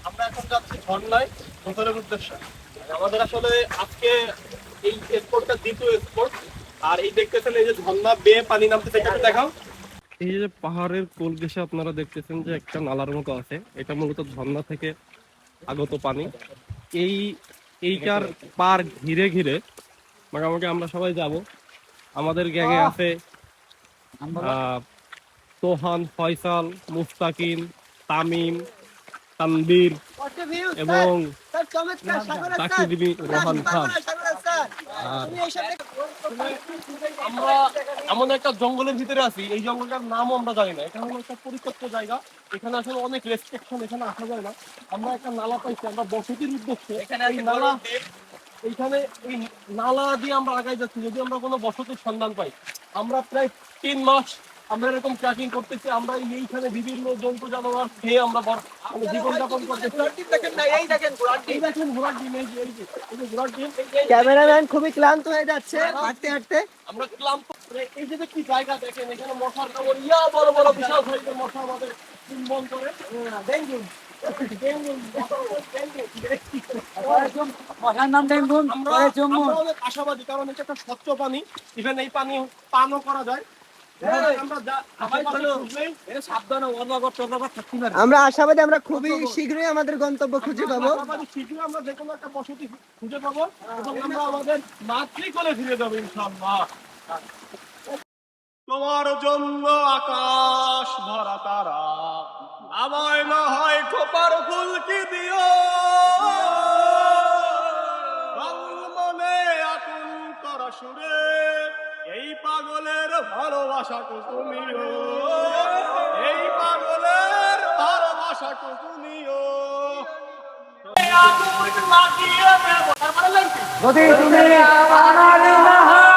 আমরা এখন যাচ্ছি ঝর্ণায় গোসলের উদ্দেশ্যে। আমাদের আসলে আজকে এই স্পোর্টটা দ্বিতীয় স্পোর্ট। আর এই দেখতেছেন এই যে ঝর্ণা বেয়ে পানি নামতেছে, এটা একটু দেখাও। এই যে পাহাড়ের কোল ঘেঁষে আপনারা দেখতেছেন যে একটা নালার মতো আছে, এটা মূলত ঝর্ণা থেকে আগত পানি। এই এইটার পার ঘিরে ঘিরে মোটামুটি আমরা সবাই যাব। আমাদের গ্যাংয়ে আছে সোহান, ফয়সাল, মুস্তাকিম, তামিম, তানবীর এবং চাকরিজীবী রোহান খান। আমরা এমন একটা জঙ্গলের ভিতরে আছি, এই জঙ্গলটার নামও আমরা জানি না। এটা হলো একটা পরিত্যক্ত জায়গা, এখানে আসলে অনেক রেস্ট্রিকশন, এখানে আসা যায় না। আমরা একটা নালা পাইছি, আমরা বসতির উদ্দেশ্যে এই নালা, এইখানে এই নালা দিয়ে আমরা আগাই যাচ্ছি যদি আমরা কোনো বসতির সন্ধান পাই। আমরা প্রায় 3 মাস আমরা এরকম ট্রেকিং করতেছি। আমরা এইখানে বিভিন্ন জন্তু জানোয়ার খেয়ে আমরা জীবনযাপন করতেছি। ক্যামেরাম্যান খুবই ক্লান্ত হয়ে যাচ্ছে হাঁটতে হাঁটতে। আমরা ক্লান্ত। এই যে কি জায়গা দেখেন, এখানে মশার কামড়, বড় বড় বিশাল সাইজের মশা আমাদের চুম্বন করে। ডেঙ্গু আশাবাদী, কারণ এটা একটা স্বচ্ছ পানি, ইভেন এই পানি পানও করা যায়। আমরা আশাবাদী আমরা খুবই শীঘ্রই আমাদের গন্তব্য খুঁজে পাবো। শীঘ্রই আমরা যে কোনো একটা বসতি খুঁজে পাবো এবং আমরা আমাদের মাতৃকোলে ফিরে যাবো ইনশাআল্লাহ। তোমার জন্য আকাশ ভরা তারা, আমায় না হয় খোপার ফুলকি দিও। বাউল মনে আকুল করা সুরে এই পাগলের ভালোবাসাটুকু তুমিও, এই পাগলের ভালোবাসাটুকু তুমিও। যদি তুমি আমার না হও